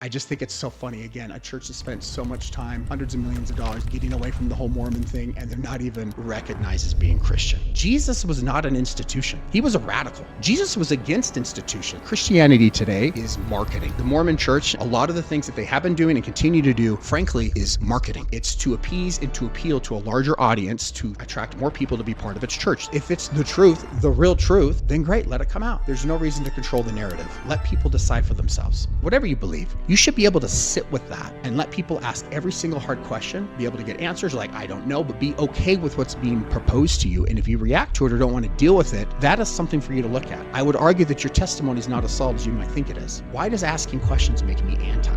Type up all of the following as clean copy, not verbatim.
I just think it's so funny. Again, a church that spent so much time, hundreds of millions of dollars, getting away from the whole Mormon thing, and they're not even recognized as being Christian. Jesus was not an institution. He was a radical. Jesus was against institution. Christianity today is marketing. The Mormon church, a lot of the things that they have been doing and continue to do, frankly, is marketing. It's to appease and to appeal to a larger audience to attract more people to be part of its church. If it's the truth, the real truth, then great, let it come out. There's no reason to control the narrative. Let people decide for themselves. Whatever you believe, you should be able to sit with that and let people ask every single hard question, be able to get answers like, I don't know, but be okay with what's being proposed to you. And if you react to it or don't want to deal with it, that is something for you to look at. I would argue that your testimony is not as solid as you might think it is. Why does asking questions make me anti?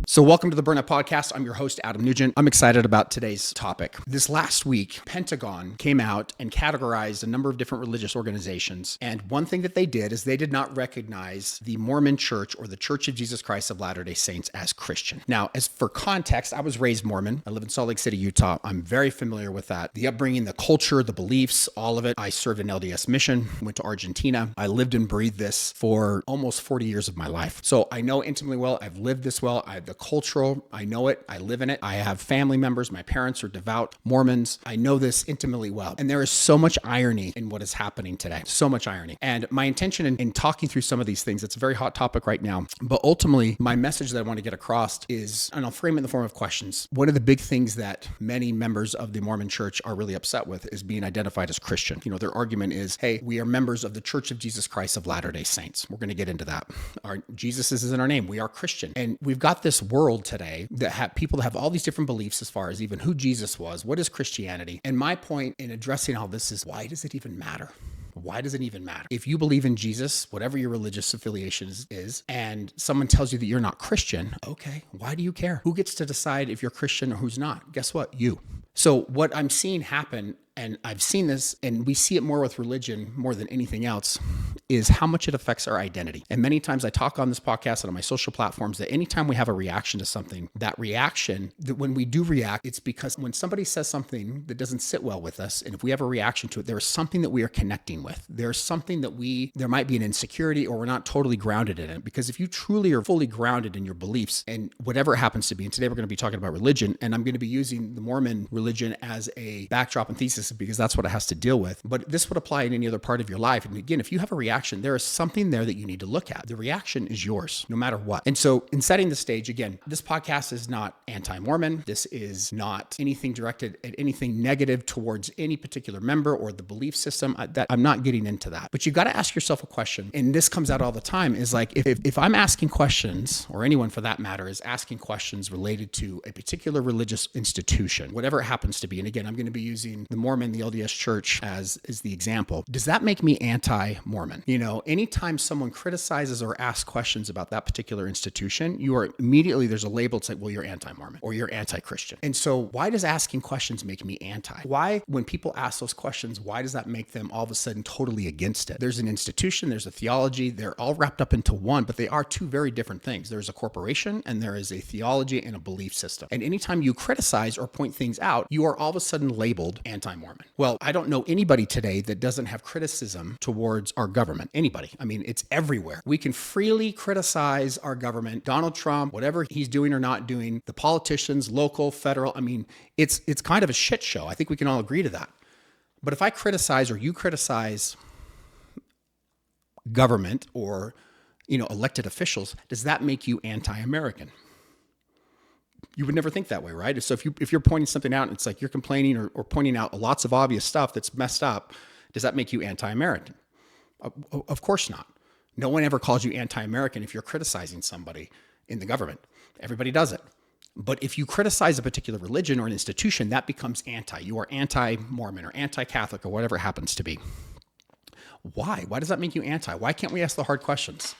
So welcome to the Burnout Podcast. I'm your host, Adam Nugent. I'm excited about today's topic. This last week, Pentagon came out and categorized a number of different religious organizations. And one thing that they did is they did not recognize the Mormon Church or the Church of Jesus Christ of Latter-day Saints as Christian. Now, as for context, I was raised Mormon. I live in Salt Lake City, Utah. I'm very familiar with that. The upbringing, the culture, the beliefs, all of it. I served an LDS mission, went to Argentina. I lived and breathed this for almost 40 years of my life. So I know intimately well. I've lived this well. The cultural, I know it. I live in it. I have family members. My parents are devout Mormons. I know this intimately well. And there is so much irony in what is happening today. So much irony. And my intention in talking through some of these things, it's a very hot topic right now. But ultimately, my message that I want to get across is, and I'll frame it in the form of questions. One of the big things that many members of the Mormon Church are really upset with is being identified as Christian. You know, their argument is, hey, we are members of the Church of Jesus Christ of Latter-day Saints. We're going to get into that. Jesus is in our name. We are Christian. And we've got this world today that have people that have all these different beliefs as far as even who Jesus was, what is Christianity? And my point in addressing all this is, why does it even matter? Why does it even matter? If you believe in Jesus, whatever your religious affiliation is, and someone tells you that you're not Christian, okay, why do you care? Who gets to decide if you're Christian or who's not? Guess what? You. So what I'm seeing happen, and I've seen this, and we see it more with religion more than anything else, is how much it affects our identity. And many times I talk on this podcast and on my social platforms that anytime we have a reaction to something, that reaction, that when we do react, it's because when somebody says something that doesn't sit well with us, and if we have a reaction to it, there is something that we are connecting with. There's something that there might be an insecurity or we're not totally grounded in it. Because if you truly are fully grounded in your beliefs and whatever it happens to be, and today we're going to be talking about religion, and I'm going to be using the Mormon religion as a backdrop and thesis because that's what it has to deal with. But this would apply in any other part of your life. And again, if you have a reaction, there is something there that you need to look at. The reaction is yours, no matter what. And so in setting the stage, again, this podcast is not anti-Mormon. This is not anything directed at anything negative towards any particular member or the belief system. I'm not getting into that. But you've got to ask yourself a question. And this comes out all the time is like, if I'm asking questions, or anyone for that matter is asking questions related to a particular religious institution, whatever it happens to be. And again, I'm going to be using the Mormon, the LDS Church as the example. Does that make me anti-Mormon? You know, anytime someone criticizes or asks questions about that particular institution, you are immediately, there's a label to say, well, you're anti-Mormon or you're anti-Christian. And so why does asking questions make me anti? Why, when people ask those questions, why does that make them all of a sudden totally against it? There's an institution, there's a theology, they're all wrapped up into one, but they are two very different things. There's a corporation and there is a theology and a belief system. And anytime you criticize or point things out, you are all of a sudden labeled anti-Mormon. Well, I don't know anybody today that doesn't have criticism towards our government. Anybody. I mean, it's everywhere. We can freely criticize our government, Donald Trump, whatever he's doing or not doing, the politicians, local, federal. I mean, it's kind of a shit show. I think we can all agree to that. But if I criticize or you criticize government or, elected officials, does that make you anti-American? You would never think that way, right? So if you're pointing something out and it's like you're complaining or pointing out lots of obvious stuff that's messed up, does that make you anti-American? Of course not. No one ever calls you anti-American if you're criticizing somebody in the government. Everybody does it. But if you criticize a particular religion or an institution, that becomes anti. You are anti-Mormon or anti-Catholic or whatever it happens to be. Why? Why does that make you anti? Why can't we ask the hard questions?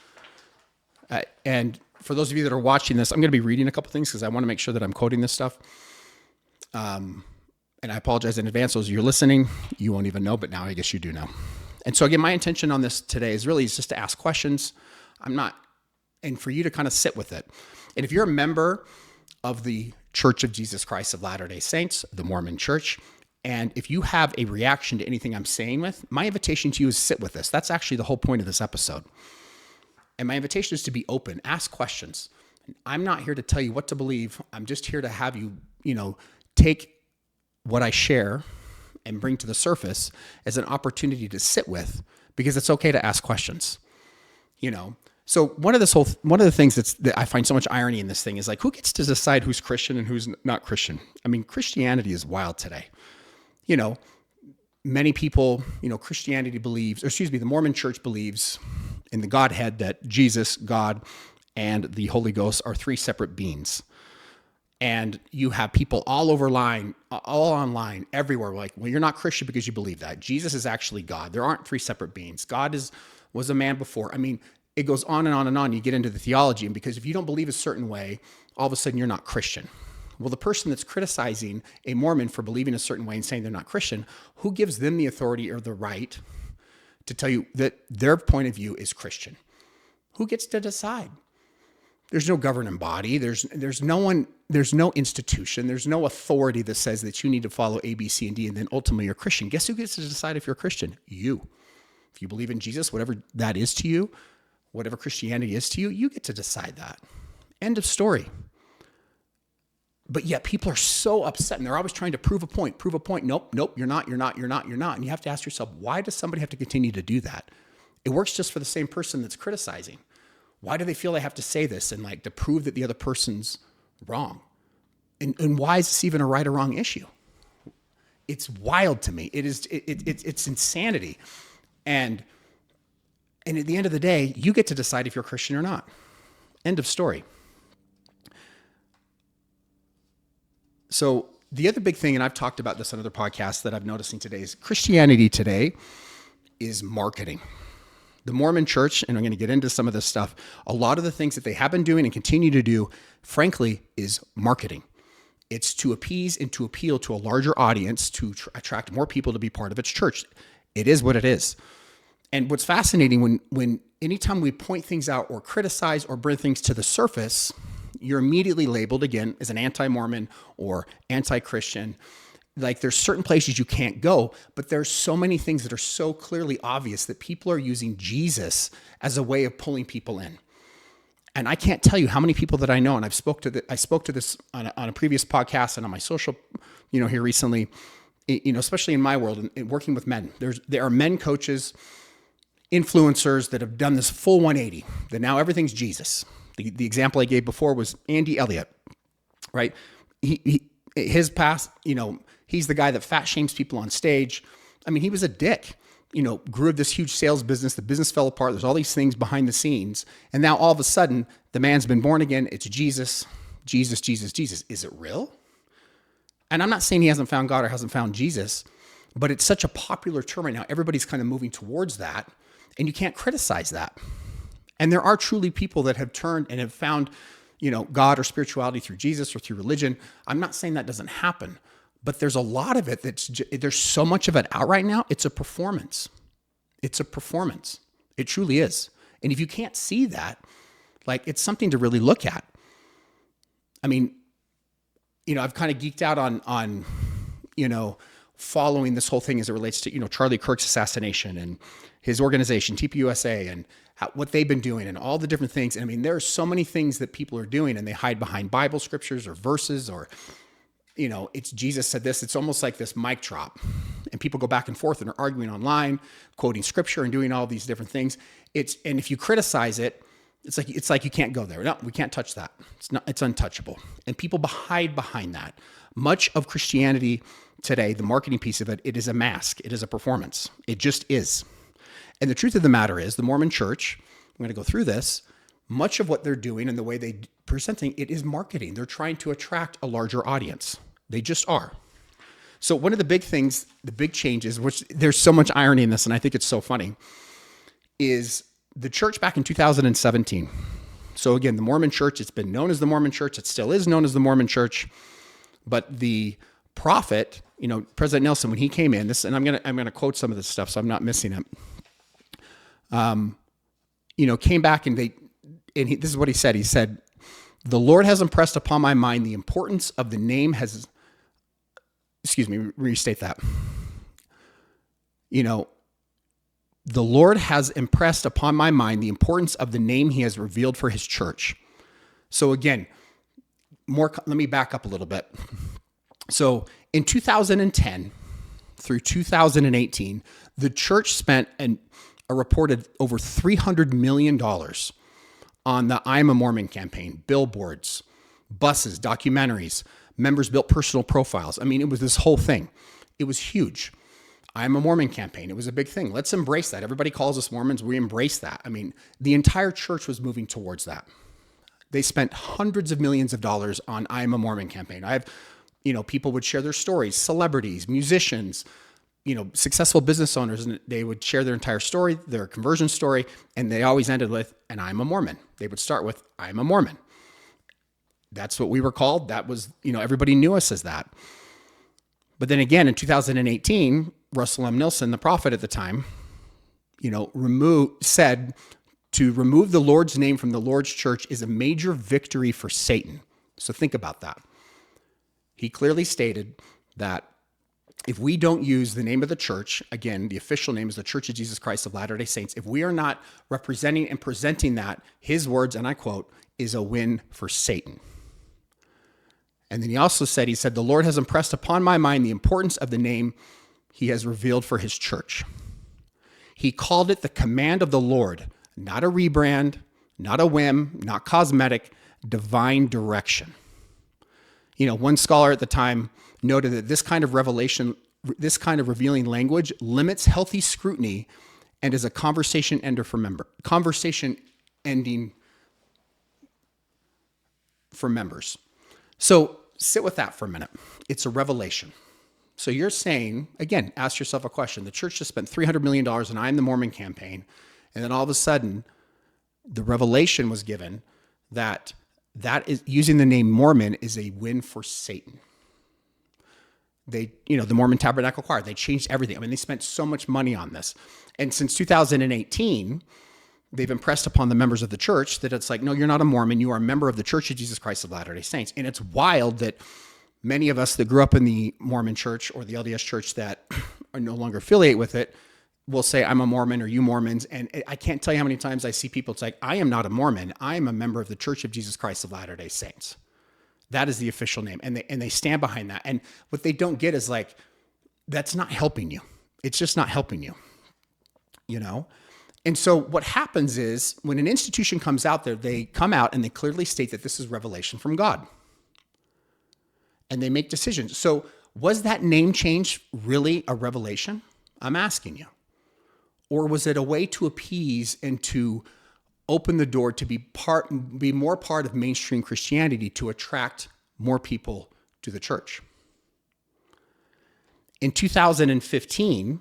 And for those of you that are watching this, I'm going to be reading a couple things because I want to make sure that I'm quoting this stuff. And I apologize in advance. Those of you who are listening, you won't even know, but now I guess you do know. And so again, my intention on this today is just to ask questions. And for you to kind of sit with it. And if you're a member of the Church of Jesus Christ of Latter-day Saints, the Mormon Church, and if you have a reaction to anything I'm saying my invitation to you is sit with this. That's actually the whole point of this episode. And my invitation is to be open, ask questions. I'm not here to tell you what to believe. I'm just here to have you, take what I share and bring to the surface as an opportunity to sit with, because it's okay to ask questions, So one of the things that I find so much irony in this thing is like, who gets to decide who's Christian and who's not Christian? I mean, Christianity is wild today. Many people, Christianity believes, or excuse me, the Mormon church believes in the Godhead, that Jesus, God, and the Holy Ghost are three separate beings. And you have people all online, everywhere, like, well, you're not Christian because you believe that. Jesus is actually God. There aren't three separate beings. God was a man before. I mean, it goes on and on and on. You get into the theology, and because if you don't believe a certain way, all of a sudden you're not Christian. Well, the person that's criticizing a Mormon for believing a certain way and saying they're not Christian, who gives them the authority or the right to tell you that their point of view is Christian? Who gets to decide? There's no governing body. There's no one. There's no institution. There's no authority that says that you need to follow A, B, C, and D, and then ultimately you're Christian. Guess who gets to decide if you're a Christian? You. If you believe in Jesus, whatever that is to you, whatever Christianity is to you, you get to decide that. End of story. But yet people are so upset, and they're always trying to prove a point. Nope, you're not. And you have to ask yourself, why does somebody have to continue to do that? It works just for the same person that's criticizing. Why do they feel they have to say this and to prove that the other person's wrong? And why is this even a right or wrong issue? It's wild to me. It's insanity. And at the end of the day, you get to decide if you're a Christian or not. End of story. So the other big thing, and I've talked about this on other podcasts that I'm noticing today, is Christianity today is marketing. The Mormon church, and I'm going to get into some of this stuff, a lot of the things that they have been doing and continue to do, frankly, is marketing. It's to appease and to appeal to a larger audience, to attract more people to be part of its church. It is what it is. And what's fascinating, when anytime we point things out or criticize or bring things to the surface, you're immediately labeled again as an anti-Mormon or anti-Christian. Like, there's certain places you can't go, but there's so many things that are so clearly obvious that people are using Jesus as a way of pulling people in. And I can't tell you how many people that I know, and I spoke to this on a previous podcast and on my social, here recently, especially in my world and working with men. There are men coaches, influencers that have done this full 180, that now everything's Jesus. The example I gave before was Andy Elliott, right? His past, he's the guy that fat shames people on stage. I mean, he was a dick, grew this huge sales business. The business fell apart. There's all these things behind the scenes. And now all of a sudden, the man's been born again. It's Jesus. Is it real? And I'm not saying he hasn't found God or hasn't found Jesus, but it's such a popular term right now. Everybody's kind of moving towards that, and you can't criticize that. And there are truly people that have turned and have found, God or spirituality through Jesus or through religion. I'm not saying that doesn't happen, but there's a lot of it there's so much of it out right now. It's a performance. It's a performance. It truly is. And if you can't see that, it's something to really look at. I mean, I've kind of geeked out on following this whole thing as it relates to, Charlie Kirk's assassination and his organization, TPUSA, and what they've been doing and all the different things. And I mean, there are so many things that people are doing, and they hide behind Bible scriptures or verses or, it's Jesus said this. It's almost like this mic drop, and people go back and forth and are arguing online, quoting scripture and doing all these different things. And if you criticize it, it's like you can't go there. No, we can't touch that. It's untouchable. And people hide behind that. Much of Christianity today, the marketing piece of it, it is a mask. It is a performance. It just is. And the truth of the matter is, the Mormon church, I'm going to go through this, much of what they're doing and the way they presenting it is marketing. They're trying to attract a larger audience. They just are. So one of the big things, the big changes, which there's so much irony in this, and I think it's so funny, is the church back in 2017. So again, the Mormon church, it's been known as the Mormon church. It still is known as the Mormon church. But the prophet, President Nelson, when he came in, and I'm gonna quote some of this stuff so I'm not missing it. Came back and this is what he said. He said, "The Lord has impressed upon my mind the importance of the name restate that. The Lord has impressed upon my mind the importance of the name he has revealed for his church. So again, let me back up a little bit. So in 2010 through 2018, the church spent a reported over $300 million on the I'm a Mormon campaign, billboards, buses, documentaries. Members built personal profiles. I mean, it was this whole thing. It was huge. I'm a Mormon campaign. It was a big thing. Let's embrace that. Everybody calls us Mormons. We embrace that. I mean, the entire church was moving towards that. They spent hundreds of millions of dollars on I'm a Mormon campaign. People would share their stories, celebrities, musicians, successful business owners, and they would share their entire story, their conversion story, and they always ended with, and I'm a Mormon. They would start with, I'm a Mormon. That's what we were called. That was, everybody knew us as that. But then again, in 2018, Russell M. Nilsson, the prophet at the time, said to remove the Lord's name from the Lord's church is a major victory for Satan. So think about that. He clearly stated that if we don't use the name of the church, again, the official name is the Church of Jesus Christ of Latter-day Saints, if we are not representing and presenting that, his words, and I quote, is a win for Satan. And then he also said, the Lord has impressed upon my mind the importance of the name he has revealed for his church. He called it the command of the Lord, not a rebrand, not a whim, not cosmetic, divine direction. One scholar at the time noted that this kind of revealing language limits healthy scrutiny and is a conversation ending for members. So sit with that for a minute. It's a revelation. So you're saying, again, ask yourself a question. The church just spent $300 million on I'm the Mormon campaign. And then all of a sudden, the revelation was given that is using the name Mormon is a win for Satan. The Mormon Tabernacle Choir, they changed everything. I mean, they spent so much money on this. And since 2018, they've impressed upon the members of the church that it's like, no, you're not a Mormon. You are a member of the Church of Jesus Christ of Latter-day Saints. And it's wild that many of us that grew up in the Mormon church or the LDS church that are no longer affiliate with it will say, I'm a Mormon, or you Mormons. And I can't tell you how many times I see people, it's like, I am not a Mormon. I am a member of the Church of Jesus Christ of Latter-day Saints. That is the official name. And they stand behind that. And what they don't get is like, that's not helping you. It's just not helping you, And so what happens is when an institution comes out there, they come out and they clearly state that this is revelation from God. And they make decisions. So was that name change really a revelation? I'm asking you. Or was it a way to appease and to open the door to be more part of mainstream Christianity to attract more people to the church? In 2015,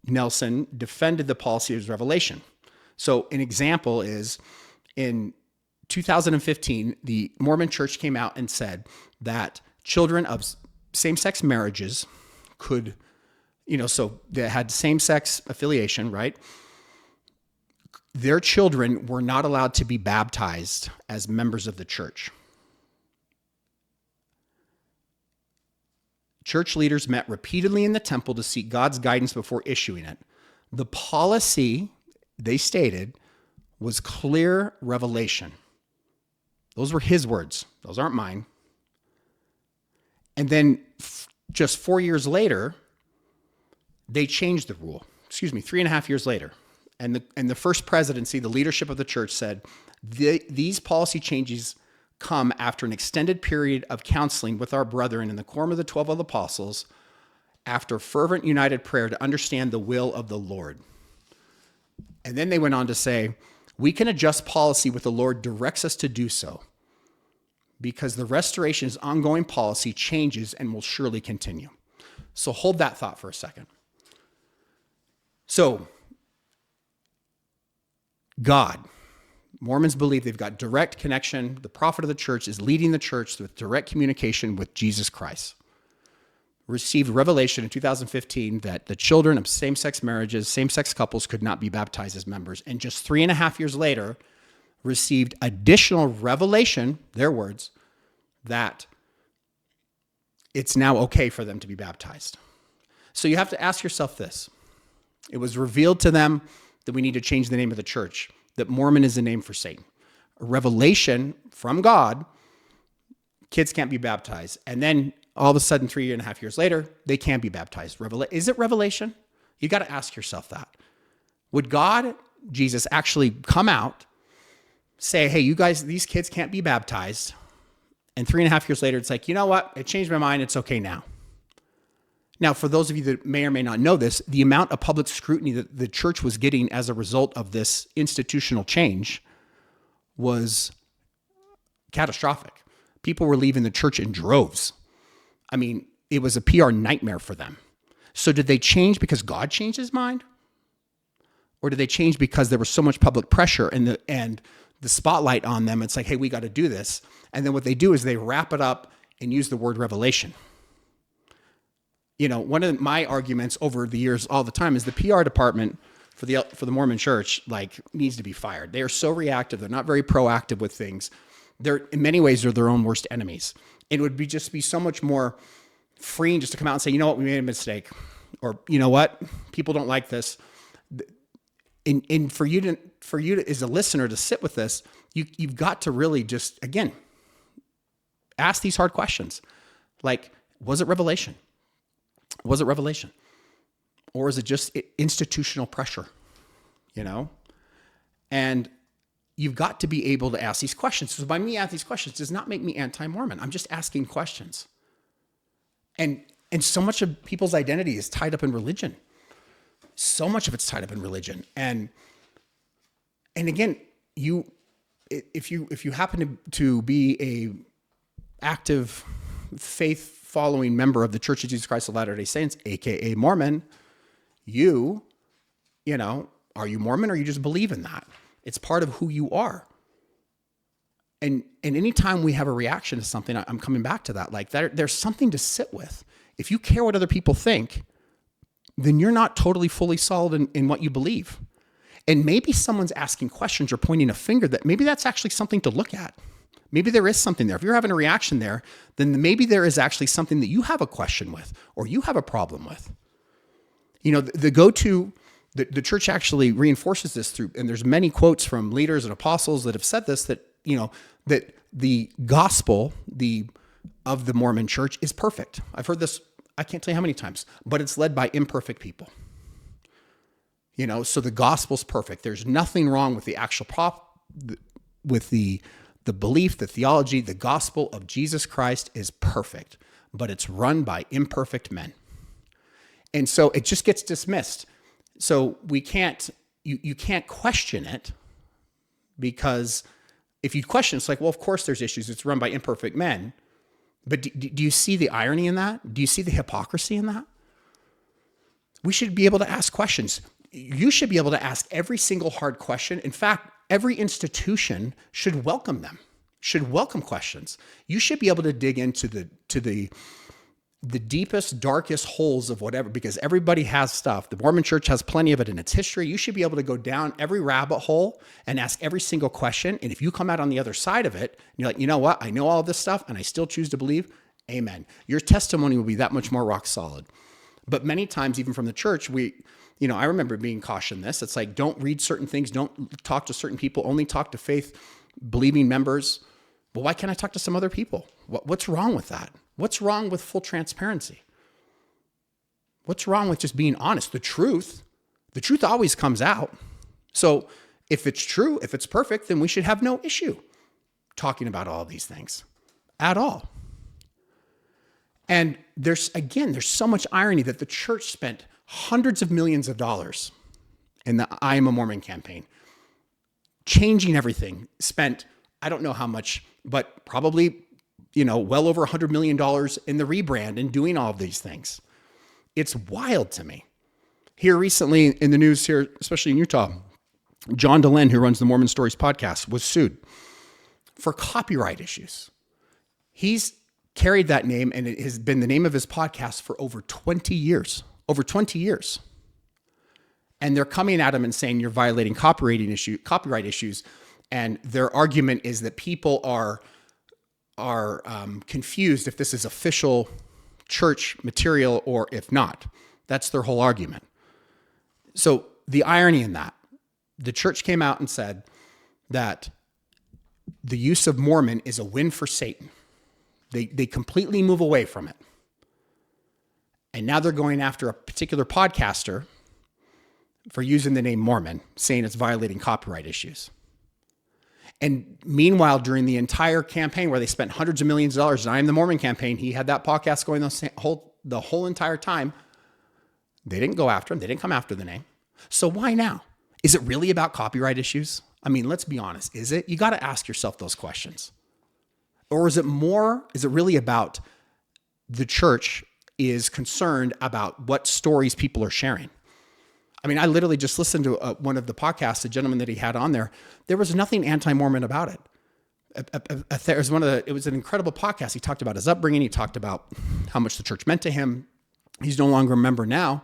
Nelson defended the policy of revelation. So an example is in 2015, the Mormon church came out and said that children of same-sex marriages could, so they had same-sex affiliation, right? Their children were not allowed to be baptized as members of the church. Church leaders met repeatedly in the temple to seek God's guidance before issuing it. The policy, they stated, was clear revelation. Those were his words. Those aren't mine. And then just 4 years later, they changed the rule. 3.5 years later. And the first presidency, the leadership of the church said, these policy changes come after an extended period of counseling with our brethren in the quorum of the 12 apostles, after fervent united prayer to understand the will of the Lord. And then they went on to say, we can adjust policy what the Lord directs us to do so, because the restoration is ongoing policy, changes, and will surely continue. So hold that thought for a second. So, God, Mormons believe they've got direct connection. The prophet of the church is leading the church with direct communication with Jesus Christ. Received revelation in 2015 that the children of same-sex marriages, same-sex couples could not be baptized as members. And just 3.5 years later, received additional revelation, their words, that it's now okay for them to be baptized. So you have to ask yourself this. It was revealed to them that we need to change the name of the church, that Mormon is a name for Satan. A revelation from God, kids can't be baptized. And then all of a sudden, 3.5 years later, they can be baptized. Is it revelation? You got to ask yourself that. Would God, Jesus, actually come out, say, hey, you guys, these kids can't be baptized. And 3.5 years later, it's like, you know what? It changed my mind. It's okay now. Now, for those of you that may or may not know this, the amount of public scrutiny that the church was getting as a result of this institutional change was catastrophic. People were leaving the church in droves. I mean, it was a PR nightmare for them. So did they change because God changed his mind? Or did they change because there was so much public pressure and the spotlight on them? It's like, hey, we got to do this. And then what they do is they wrap it up and use the word revelation. You know, one of my arguments over the years all the time is the PR department for the Mormon church, like, needs to be fired. They are so reactive. They're not very proactive with things. They're, in many ways, they're their own worst enemies. It would be just be so much more freeing just to come out and say, you know what, we made a mistake. Or, you know what, people don't like this. And for you to, as a listener, to sit with this, you've got to really just, again, ask these hard questions. Like, was it revelation? Was it revelation? Or is it just institutional pressure? You know? And you've got to be able to ask these questions. So by me asking these questions does not make me anti-Mormon. I'm just asking questions. And so much of people's identity is tied up in religion. So much of it's tied up in religion. And again, if you happen to be a active faith following member of the Church of Jesus Christ of Latter-day Saints, aka Mormon, you know, are you Mormon or you just believe in that? It's part of who you are. And anytime we have a reaction to something, I'm coming back to that, like there's something to sit with. If you care what other people think, then you're not totally fully solid in what you believe. And maybe someone's asking questions or pointing a finger that maybe that's actually something to look at. Maybe there is something there. If you're having a reaction there, then maybe there is actually something that you have a question with or you have a problem with. You know, the church actually reinforces this through, and there's many quotes from leaders and apostles that have said this, that, you know, that the gospel of the Mormon church is perfect. I've heard this, I can't tell you how many times, but it's led by imperfect people. You know, so the gospel's perfect. There's nothing wrong with the actual with the belief, the theology, the gospel of Jesus Christ is perfect, but it's run by imperfect men. And so it just gets dismissed. So we can't, you can't question it, because if you question, it's like, well, of course there's issues. It's run by imperfect men. But do you see the irony in that? Do you see the hypocrisy in that? We should be able to ask questions. You should be able to ask every single hard question. In fact, every institution should welcome them, should welcome questions. You should be able to dig into the deepest, darkest holes of whatever, because everybody has stuff. The Mormon church has plenty of it in its history. You should be able to go down every rabbit hole and ask every single question. And if you come out on the other side of it, and you're like, you know what? I know all this stuff and I still choose to believe. Amen. Your testimony will be that much more rock solid. But many times, even from the church, I remember being cautioned this. It's like, don't read certain things. Don't talk to certain people. Only talk to faith-believing members. Well, why can't I talk to some other people? What's wrong with that? What's wrong with full transparency? What's wrong with just being honest? The truth always comes out. So if it's true, if it's perfect, then we should have no issue talking about all of these things at all. And there's so much irony that the church spent hundreds of millions of dollars in the I Am a Mormon campaign, changing everything, spent, I don't know how much, but probably, well over $100 million in the rebrand and doing all of these things. It's wild to me. Here recently in the news here, especially in Utah, John Dehlin, who runs the Mormon Stories podcast, was sued for copyright issues. He's carried that name, and it has been the name of his podcast for over 20 years. And they're coming at him and saying, you're violating copyright issues. And their argument is that people are confused if this is official church material or if not. That's their whole argument. So the irony in that, the church came out and said that the use of Mormon is a win for Satan. They completely move away from it. And now they're going after a particular podcaster for using the name Mormon, saying it's violating copyright issues. And meanwhile, during the entire campaign where they spent hundreds of millions of dollars, and I Am the Mormon campaign, he had that podcast going the whole entire time. They didn't go after him. They didn't come after the name. So why now? Is it really about copyright issues? I mean, let's be honest. Is it? You got to ask yourself those questions. Or is it really about the church is concerned about what stories people are sharing? I mean, I literally just listened to one of the podcasts, the gentleman that he had on there. There was nothing anti-Mormon about it. It was an incredible podcast. He talked about his upbringing. He talked about how much the church meant to him. He's no longer a member now,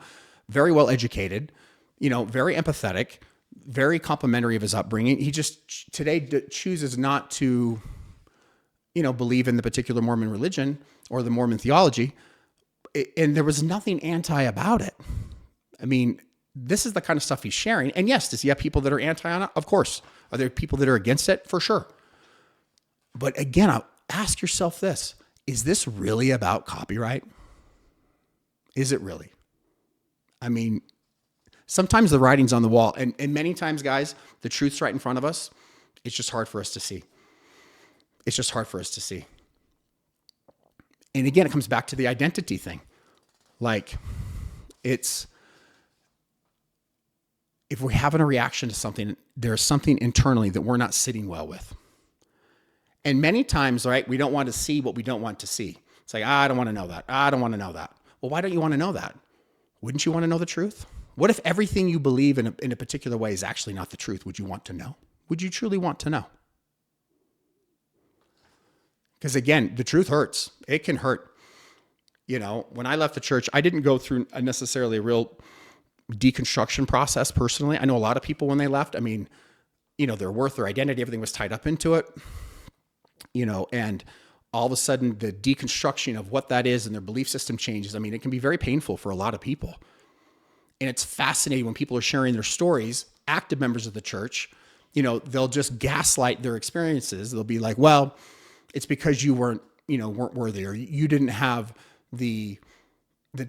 very well educated, very empathetic, very complimentary of his upbringing. He just today chooses not to, believe in the particular Mormon religion or the Mormon theology. And there was nothing anti about it. I mean, this is the kind of stuff he's sharing. And yes, does he have people that are anti on it? Of course. Are there people that are against it? For sure. But again, ask yourself this. Is this really about copyright? Is it really? I mean, sometimes the writing's on the wall. And many times, guys, the truth's right in front of us. It's just hard for us to see. It's just hard for us to see. And again, it comes back to the identity thing. Like, if we're having a reaction to something, there's something internally that we're not sitting well with. And many times, right, we don't want to see what we don't want to see. It's like, I don't want to know that. I don't want to know that. Well, why don't you want to know that? Wouldn't you want to know the truth? What if everything you believe in a particular way is actually not the truth? Would you want to know? Would you truly want to know? Because again, the truth hurts. It can hurt. When I left the church, I didn't go through necessarily a real deconstruction process personally. I know a lot of people when they left, I mean, their worth, their identity, everything was tied up into it, and all of a sudden the deconstruction of what that is and their belief system changes. I mean, it can be very painful for a lot of people. And it's fascinating when people are sharing their stories, active members of the church, they'll just gaslight their experiences. They'll be like, well, it's because you weren't worthy, or you didn't have the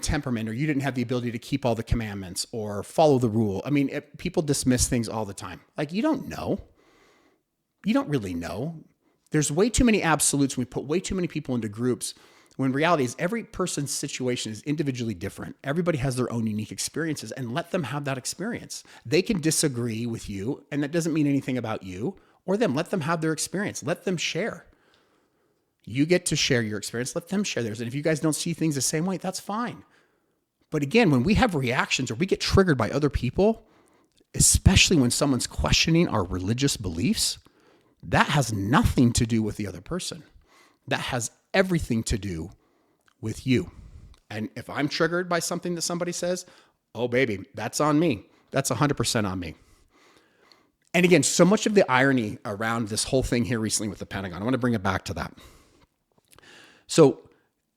temperament, or you didn't have the ability to keep all the commandments or follow the rule. I mean, people dismiss things all the time. Like, you don't know. You don't really know. There's way too many absolutes. We put way too many people into groups when reality is every person's situation is individually different. Everybody has their own unique experiences, and let them have that experience. They can disagree with you, and that doesn't mean anything about you or them. Let them have their experience. Let them share. You get to share your experience. Let them share theirs. And if you guys don't see things the same way, that's fine. But again, when we have reactions or we get triggered by other people, especially when someone's questioning our religious beliefs, that has nothing to do with the other person. That has everything to do with you. And if I'm triggered by something that somebody says, oh baby, that's on me. That's 100% on me. And again, so much of the irony around this whole thing here recently with the Pentagon, I want to bring it back to that. So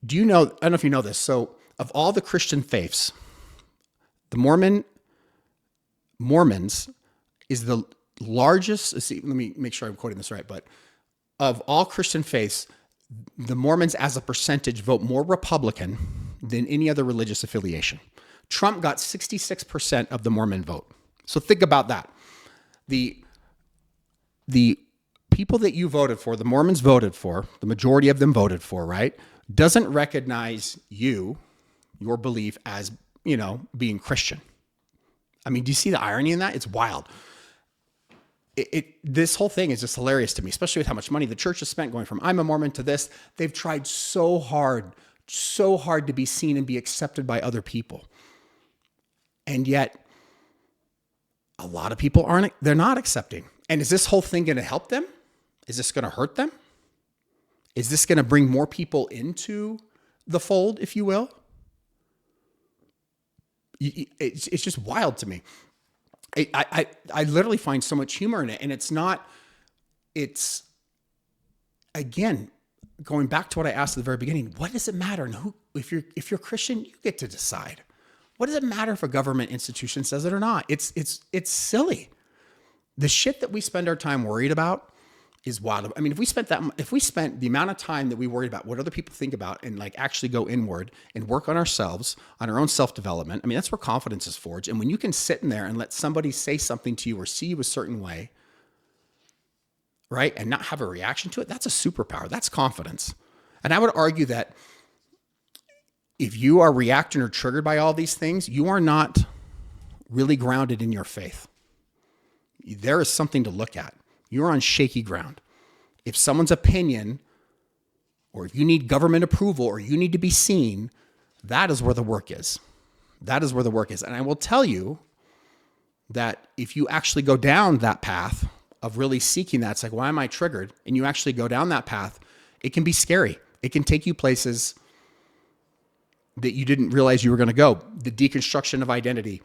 do you know, I don't know if you know this, so of all the Christian faiths, the Mormons is the largest, let me make sure I'm quoting this right, but of all Christian faiths, the Mormons as a percentage vote more Republican than any other religious affiliation. Trump got 66% of the Mormon vote. So think about that. The people that you voted for, the Mormons voted for, the majority of them voted for, right, doesn't recognize your belief as, being Christian. I mean, do you see the irony in that? It's wild. This whole thing is just hilarious to me, especially with how much money the church has spent going from I'm a Mormon to this. They've tried so hard to be seen and be accepted by other people. And yet a lot of people they're not accepting. And is this whole thing going to help them? Is this going to hurt them? Is this going to bring more people into the fold, if you will? It's just wild to me. I literally find so much humor in it. And it's again, going back to what I asked at the very beginning, what does it matter? And if you're Christian, you get to decide. What does it matter if a government institution says it or not? It's silly. The shit that we spend our time worried about is wild. I mean, if we spent the amount of time that we worried about what other people think about and like actually go inward and work on ourselves, on our own self-development, I mean, that's where confidence is forged. And when you can sit in there and let somebody say something to you or see you a certain way, right, and not have a reaction to it, that's a superpower. That's confidence. And I would argue that if you are reacting or triggered by all these things, you are not really grounded in your faith. There is something to look at. You're on shaky ground. If someone's opinion, or if you need government approval, or you need to be seen, that is where the work is. That is where the work is. And I will tell you that if you actually go down that path of really seeking that, it's like, why am I triggered? And you actually go down that path, it can be scary. It can take you places that you didn't realize you were going to go. The deconstruction of identity.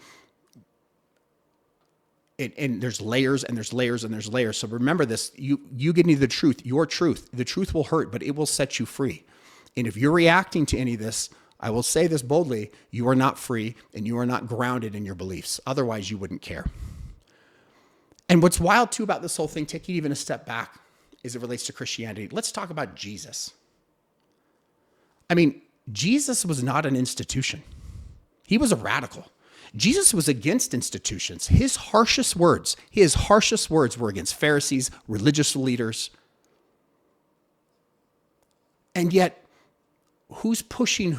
And there's layers and there's layers and there's layers. So remember this, you give me the truth, your truth. The truth will hurt, but it will set you free. And if you're reacting to any of this, I will say this boldly, you are not free and you are not grounded in your beliefs. Otherwise, you wouldn't care. And what's wild too about this whole thing, taking even a step back as it relates to Christianity, let's talk about Jesus. I mean, Jesus was not an institution. He was a radical. Jesus was against institutions. His harshest words were against Pharisees, religious leaders. And yet, who's pushing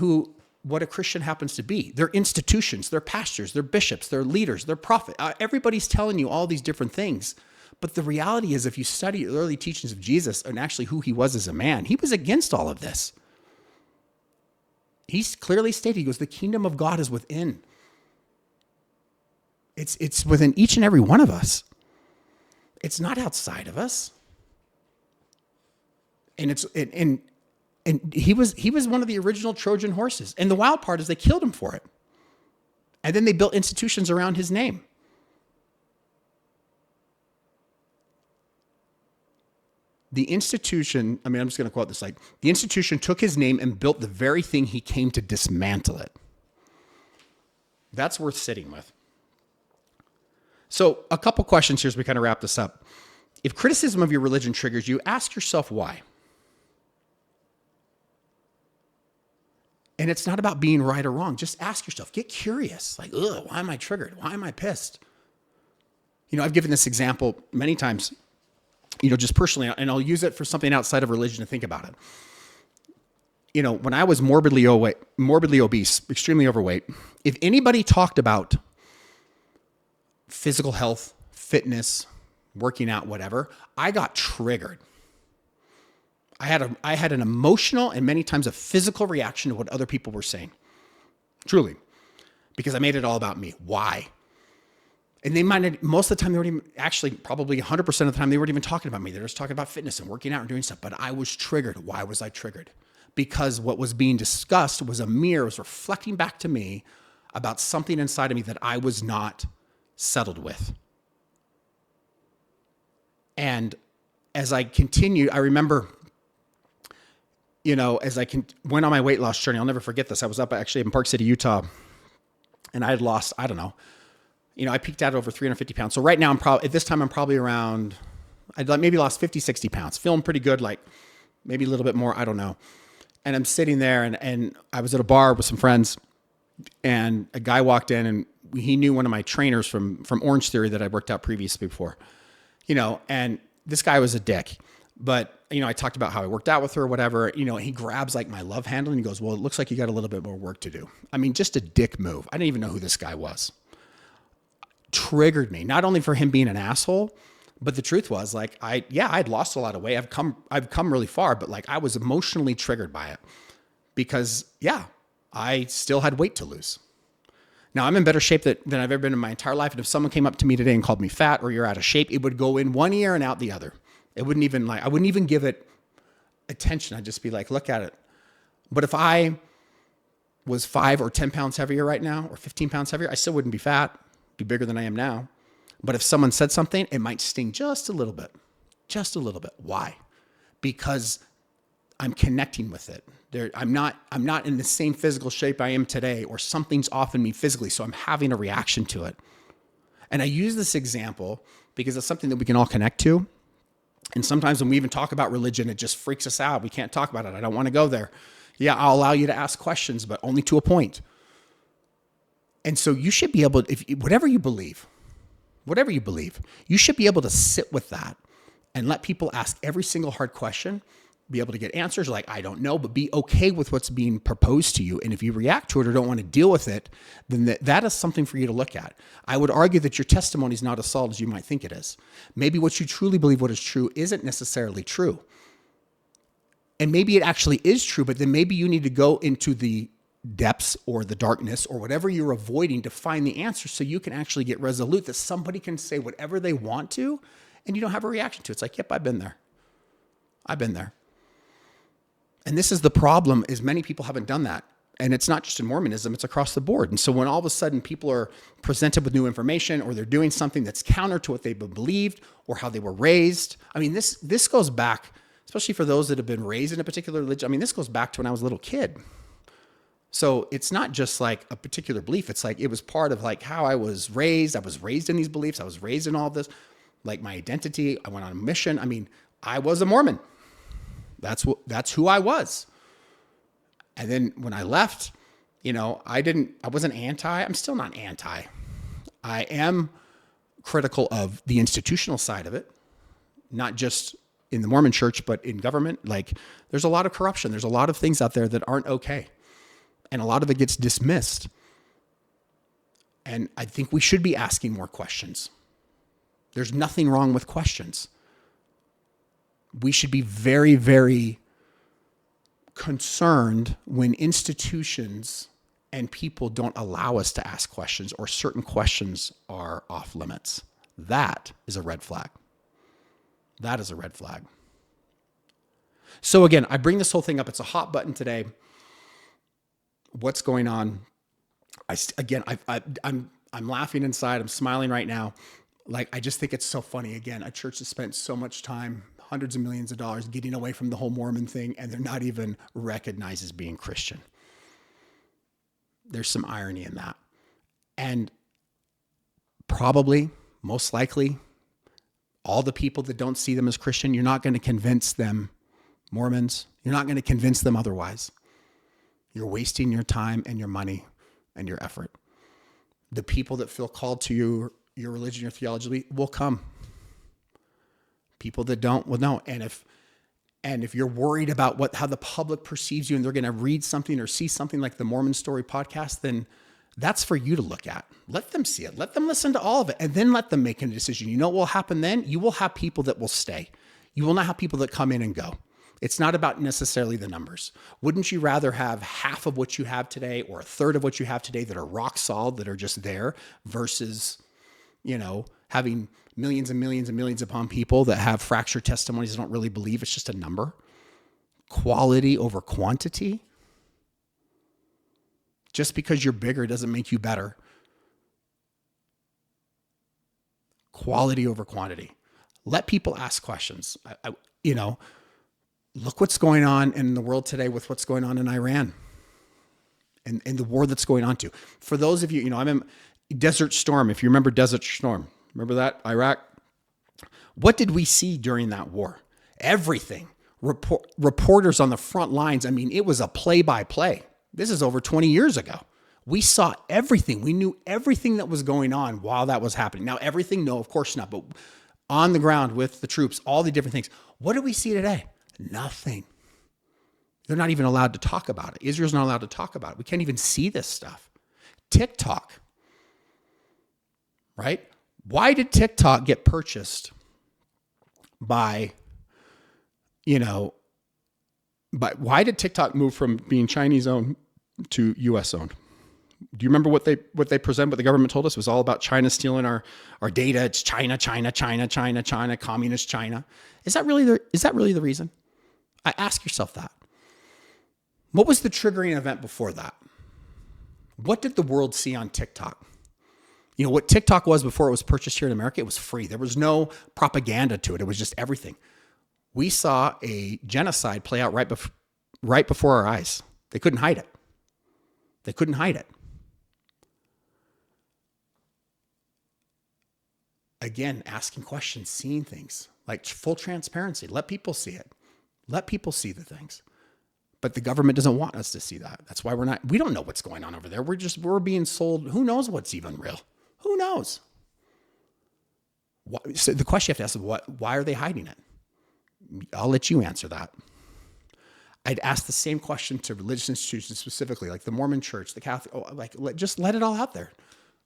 what a Christian happens to be? They're institutions, they're pastors, they're bishops, they're leaders, they're prophets. Everybody's telling you all these different things. But the reality is, if you study the early teachings of Jesus and actually who he was as a man, he was against all of this. He's clearly stated, he goes, the kingdom of God is within. It's within each and every one of us. It's not outside of us. And he was one of the original Trojan horses. And the wild part is they killed him for it. And then they built institutions around his name. The institution, I mean, I'm just going to quote this, like, the institution took his name and built the very thing he came to dismantle it. That's worth sitting with. So a couple questions here as we kind of wrap this up. If criticism of your religion triggers you, ask yourself why. And it's not about being right or wrong. Just ask yourself, get curious. Like, why am I triggered? Why am I pissed? You know, I've given this example many times, you know, just personally, and I'll use it for something outside of religion to think about it. You know, when I was morbidly obese, extremely overweight, if anybody talked about physical health, fitness, working out, whatever, I got triggered. I had an emotional and many times a physical reaction to what other people were saying. Truly. Because I made it all about me. Why? And they might have, most of the time, they weren't even, actually, probably 100% of the time, they weren't even talking about me. They were just talking about fitness and working out and doing stuff. But I was triggered. Why was I triggered? Because what was being discussed was a mirror, was reflecting back to me about something inside of me that I was not settled with. And as I continued, I remember, you know, as I went on my weight loss journey, I'll never forget this. I was up actually in Park City, Utah, and I had lost, I don't know, you know, I peaked out at over 350 pounds. So right now at this time, I'm probably around, I'd maybe lost 50, 60 pounds, feeling pretty good, like maybe a little bit more, I don't know. And I'm sitting there and I was at a bar with some friends and a guy walked in and he knew one of my trainers from Orange Theory that I worked out previously before, you know, and this guy was a dick, but you know, I talked about how I worked out with her or whatever, you know, he grabs like my love handle and he goes, well, it looks like you got a little bit more work to do. I mean, just a dick move. I didn't even know who this guy was. Triggered me, not only for him being an asshole, but the truth was like, I'd lost a lot of weight. I've come really far, but like I was emotionally triggered by it because I still had weight to lose. Now I'm in better shape than I've ever been in my entire life. And if someone came up to me today and called me fat or you're out of shape, it would go in one ear and out the other. I wouldn't even give it attention. I'd just be like, look at it. But if I was 5 or 10 pounds heavier right now, or 15 pounds heavier, I still wouldn't be fat, be bigger than I am now. But if someone said something, it might sting just a little bit. Just a little bit. Why? Because I'm connecting with it. I'm not in the same physical shape I am today, or something's off in me physically, so I'm having a reaction to it. And I use this example because it's something that we can all connect to. And sometimes when we even talk about religion, it just freaks us out. We can't talk about it. I don't want to go there. Yeah, I'll allow you to ask questions, but only to a point. And so you should be able, whatever you believe, you should be able to sit with that and let people ask every single hard question, be able to get answers like, I don't know, but be okay with what's being proposed to you. And if you react to it or don't want to deal with it, then that is something for you to look at. I would argue that your testimony is not as solid as you might think it is. Maybe what you truly believe what is true isn't necessarily true. And maybe it actually is true, but then maybe you need to go into the depths or the darkness or whatever you're avoiding to find the answer so you can actually get resolute, that somebody can say whatever they want to and you don't have a reaction to it. It's like, yep, I've been there. And this is the problem, is many people haven't done that. And it's not just in Mormonism, it's across the board. And so when all of a sudden people are presented with new information, or they're doing something that's counter to what they've believed or how they were raised. I mean, this goes back, especially for those that have been raised in a particular religion. I mean, this goes back to when I was a little kid. So it's not just like a particular belief. It's like, it was part of like how I was raised. I was raised in these beliefs. I was raised in all of this, like my identity. I went on a mission. I mean, I was a Mormon. That's who I was. And then when I left, I wasn't anti. I'm still not anti. I am critical of the institutional side of it, not just in the Mormon church, but in government. Like, there's a lot of corruption. There's a lot of things out there that aren't okay. And a lot of it gets dismissed. And I think we should be asking more questions. There's nothing wrong with questions. We should be very, very concerned when institutions and people don't allow us to ask questions, or certain questions are off limits. That is a red flag. That is a red flag. So again, I bring this whole thing up. It's a hot button today. What's going on? I'm laughing inside. I'm smiling right now. Like, I just think it's so funny. Again, a church has spent so much time, hundreds of millions of dollars, getting away from the whole Mormon thing, and they're not even recognized as being Christian. There's some irony in that. And probably, most likely, all the people that don't see them as Christian, you're not going to convince them Mormons. You're not going to convince them otherwise. You're wasting your time and your money and your effort. The people that feel called to your religion, your theology will come. People that don't will know. And if you're worried about how the public perceives you, and they're going to read something or see something like the Mormon Story podcast, then that's for you to look at. Let them see it. Let them listen to all of it, and then let them make a decision. You know what will happen then? You will have people that will stay. You will not have people that come in and go. It's not about necessarily the numbers. Wouldn't you rather have half of what you have today, or a third of what you have today, that are rock solid, that are just there, versus, having millions and millions and millions upon people that have fractured testimonies that don't really believe it's just a number? Quality over quantity. Just because you're bigger doesn't make you better. Quality over quantity. Let people ask questions. Look what's going on in the world today with what's going on in Iran and the war that's going on too. For those of you, I'm in Desert Storm. If you remember Desert Storm, remember that? Iraq? What did we see during that war? Everything. Reporters on the front lines. I mean, it was a play-by-play. This is over 20 years ago. We saw everything. We knew everything that was going on while that was happening. Now, everything, no, of course not. But on the ground with the troops, all the different things. What do we see today? Nothing. They're not even allowed to talk about it. Israel's not allowed to talk about it. We can't even see this stuff. TikTok, right? Why did TikTok get purchased by, but why did TikTok move from being Chinese owned to US owned? Do you remember what they present, what the government told us? It was all about China stealing our data. It's China, communist China. Is that really the reason? I ask yourself that. What was the triggering event before that? What did the world see on TikTok? What TikTok was before it was purchased here in America? It was free. There was no propaganda to it. It was just everything. We saw a genocide play out right right before our eyes. They couldn't hide it. They couldn't hide it. Again, asking questions, seeing things, like full transparency. Let people see it. Let people see the things. But the government doesn't want us to see that. That's why we don't know what's going on over there. We're being sold. Who knows what's even real? Who knows? So the question you have to ask is, why are they hiding it? I'll let you answer that. I'd ask the same question to religious institutions specifically, like the Mormon church, the Catholic, just let it all out there.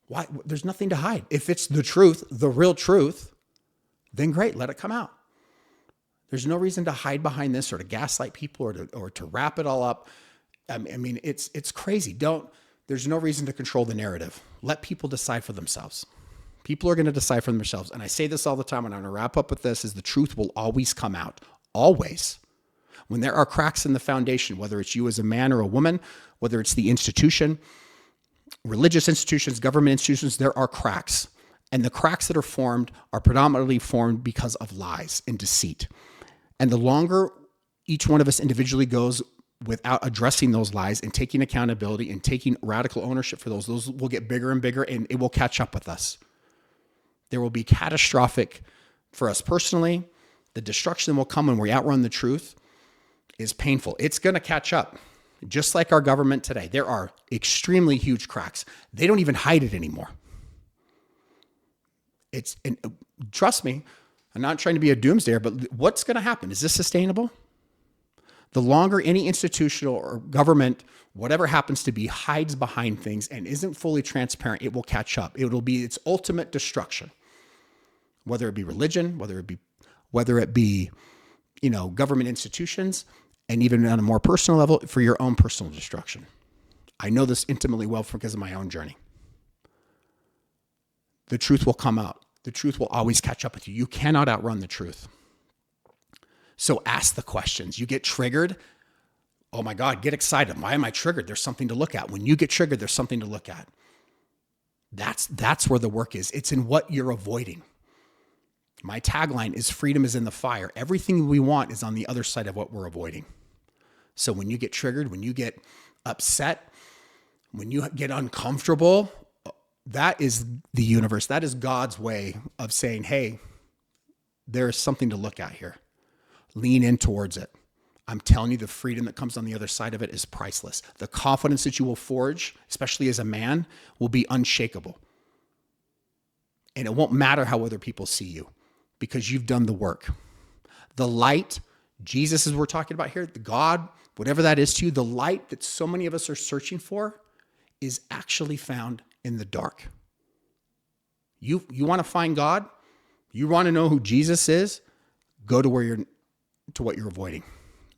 Why? There's nothing to hide. If it's the truth, the real truth, then great, let it come out. There's no reason to hide behind this or to gaslight people or to wrap it all up. I mean, it's crazy. There's no reason to control the narrative. Let people decide for themselves. People are going to decide for themselves. And I say this all the time, and I'm going to wrap up with this, is the truth will always come out. Always. When there are cracks in the foundation, whether it's you as a man or a woman, whether it's the institution, religious institutions, government institutions, there are cracks. And the cracks that are formed are predominantly formed because of lies and deceit. And the longer each one of us individually goes without addressing those lies and taking accountability and taking radical ownership for those will get bigger and bigger, and it will catch up with us. There will be catastrophic for us personally. The destruction will come when we outrun the truth is painful. It's going to catch up. Just like our government today, there are extremely huge cracks. They don't even hide it anymore. And trust me, I'm not trying to be a doomsdayer, but what's going to happen? Is this sustainable? The longer any institutional or government, whatever happens to be, hides behind things and isn't fully transparent, it will catch up. It will be its ultimate destruction. Whether it be religion, whether it be, government institutions, and even on a more personal level, for your own personal destruction. I know this intimately well because of my own journey. The truth will come out. The truth will always catch up with you. You cannot outrun the truth. So ask the questions. You get triggered. Oh my God, get excited. Why am I triggered? There's something to look at. When you get triggered, there's something to look at. That's where the work is. It's in what you're avoiding. My tagline is freedom is in the fire. Everything we want is on the other side of what we're avoiding. So when you get triggered, when you get upset, when you get uncomfortable, that is the universe. That is God's way of saying, hey, there is something to look at here. Lean in towards it. I'm telling you, the freedom that comes on the other side of it is priceless. The confidence that you will forge, especially as a man, will be unshakable. And it won't matter how other people see you because you've done the work. The light, Jesus, as we're talking about here, the God, whatever that is to you, the light that so many of us are searching for is actually found in the dark. You want to find God? You want to know who Jesus is? Go to what you're avoiding.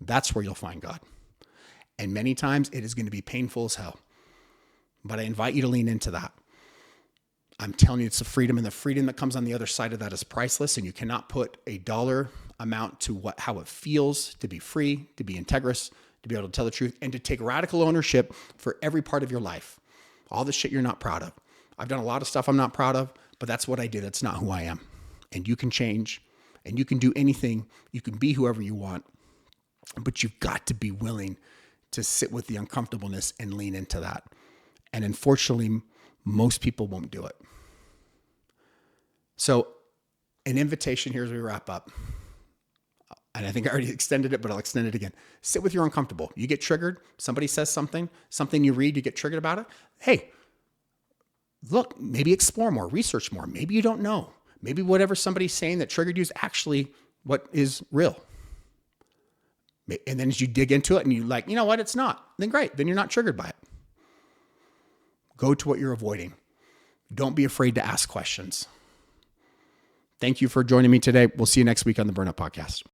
That's where you'll find God. And many times it is going to be painful as hell. But I invite you to lean into that. I'm telling you, it's the freedom, and the freedom that comes on the other side of that is priceless. And you cannot put a dollar amount to how it feels to be free, to be integrous, to be able to tell the truth, and to take radical ownership for every part of your life. All the shit you're not proud of. I've done a lot of stuff I'm not proud of, but that's what I did. That's not who I am. And you can change, and you can do anything. You can be whoever you want, but you've got to be willing to sit with the uncomfortableness and lean into that. And unfortunately, most people won't do it. So an invitation here as we wrap up. And I think I already extended it, but I'll extend it again. Sit with your uncomfortable. You get triggered. Somebody says something you read, you get triggered about it. Hey, look, maybe explore more, research more. Maybe you don't know. Maybe whatever somebody's saying that triggered you is actually what is real. And then as you dig into it and you're like, you know what, it's not, then great. Then you're not triggered by it. Go to what you're avoiding. Don't be afraid to ask questions. Thank you for joining me today. We'll see you next week on the Burnout Podcast.